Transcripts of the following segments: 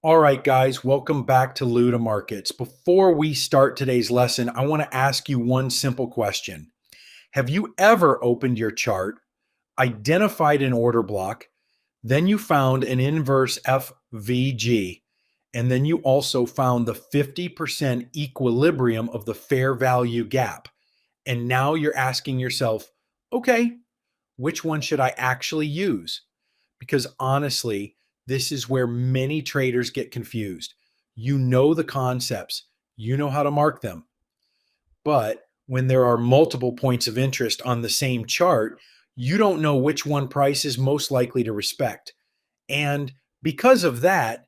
All right, guys, welcome back to LutaMarkets. Before we start today's lesson, I want to ask you one simple question. Have you ever opened your chart, identified an order block, then you found an inverse FVG, and then you also found the 50% equilibrium of the fair value gap? And now you're asking yourself, okay, which one should I actually use? Because honestly, this is where many traders get confused. You know the concepts, you know how to mark them. But when there are multiple points of interest on the same chart, you don't know which one price is most likely to respect. And because of that,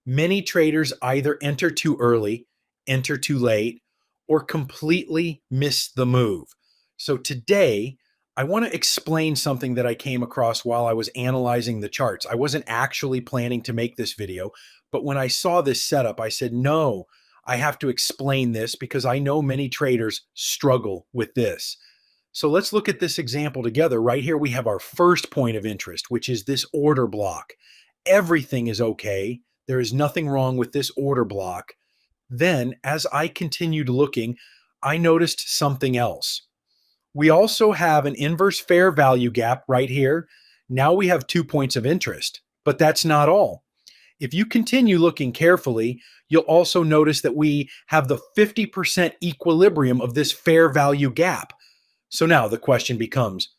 many traders either enter too early, enter too late, or completely miss the move. So today, I want to explain something that I came across while I was analyzing the charts. I wasn't actually planning to make this video, but when I saw this setup, I said, no, I have to explain this because I know many traders struggle with this. So let's look at this example together. Right here, we have our first point of interest, which is this order block. Everything is okay. There is nothing wrong with this order block. Then, as I continued looking, I noticed something else. We also have an inverse fair value gap right here. Now we have 2 points of interest, but that's not all. If you continue looking carefully, you'll also notice that we have the 50% equilibrium of this fair value gap. So now the question becomes,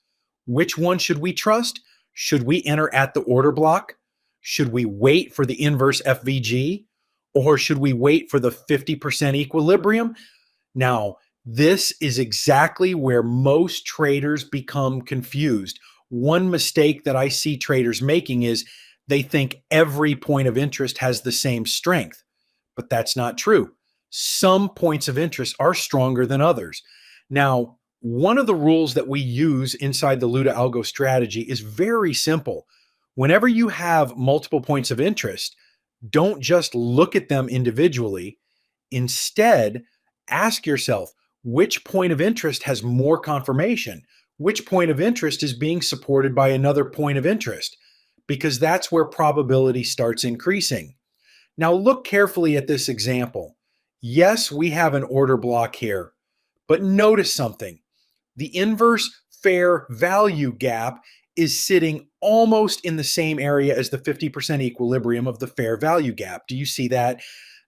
which one should we trust? Should we enter at the order block? Should we wait for the inverse FVG? Or should we wait for the 50% equilibrium? Now, this is exactly where most traders become confused. One mistake that I see traders making is they think every point of interest has the same strength, but that's not true. Some points of interest are stronger than others. Now, one of the rules that we use inside the Luta Algo strategy is very simple. Whenever you have multiple points of interest, don't just look at them individually. Instead, ask yourself, which point of interest has more confirmation? Which point of interest is being supported by another point of interest? Because that's where probability starts increasing. Now look carefully at this example. Yes, we have an order block here, but notice something. The inverse fair value gap is sitting almost in the same area as the 50% equilibrium of the fair value gap. Do you see that?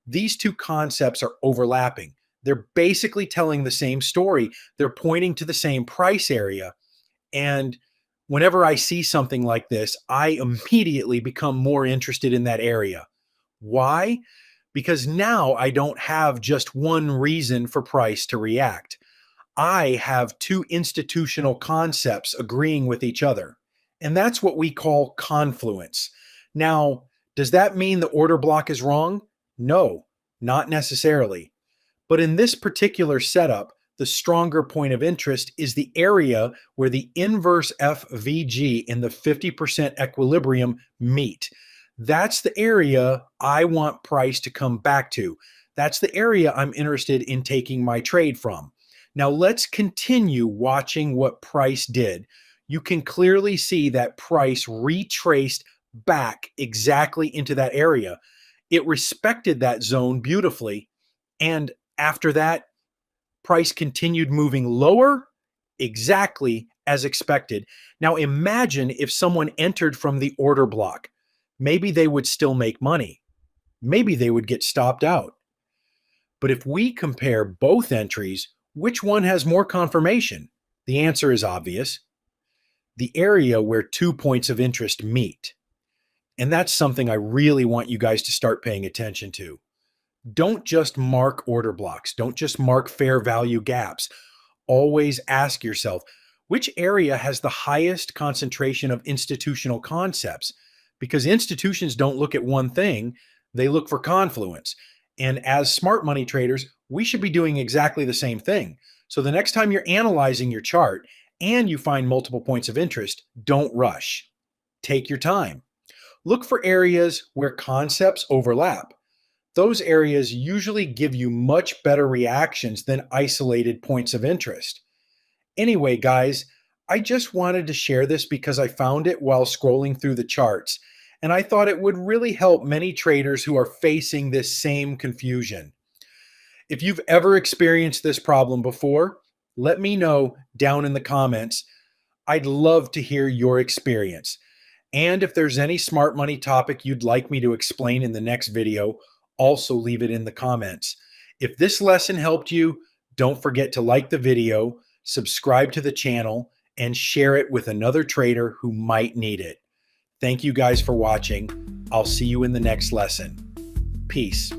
These two concepts are overlapping. They're basically telling the same story. They're pointing to the same price area. And whenever I see something like this, I immediately become more interested in that area. Why? Because now I don't have just one reason for price to react. I have two institutional concepts agreeing with each other. And that's what we call confluence. Now, does that mean the order block is wrong? No, not necessarily. But in this particular setup, the stronger point of interest is the area where the inverse FVG and the 50% equilibrium meet. That's the area I want price to come back to. That's the area I'm interested in taking my trade from. Now let's continue watching what price did. You can clearly see that price retraced back exactly into that area. It respected that zone beautifully. And after that, price continued moving lower exactly as expected. Now imagine if someone entered from the order block. Maybe they would still make money. Maybe they would get stopped out. But if we compare both entries, which one has more confirmation? The answer is obvious. The area where 2 points of interest meet. And that's something I really want you guys to start paying attention to. Don't just mark order blocks. Don't just mark fair value gaps. Always ask yourself, which area has the highest concentration of institutional concepts? Because institutions don't look at one thing, they look for confluence. And as smart money traders, we should be doing exactly the same thing. So the next time you're analyzing your chart and you find multiple points of interest, don't rush. Take your time. Look for areas where concepts overlap. Those areas usually give you much better reactions than isolated points of interest. Anyway, guys, I just wanted to share this because I found it while scrolling through the charts. and I thought it would really help many traders who are facing this same confusion. If you've ever experienced this problem before, let me know down in the comments. I'd love to hear your experience. And if there's any smart money topic you'd like me to explain in the next video, also leave it in the comments. If this lesson helped you, don't forget to like the video, subscribe to the channel, and share it with another trader who might need it. Thank you guys for watching. I'll see you in the next lesson. Peace.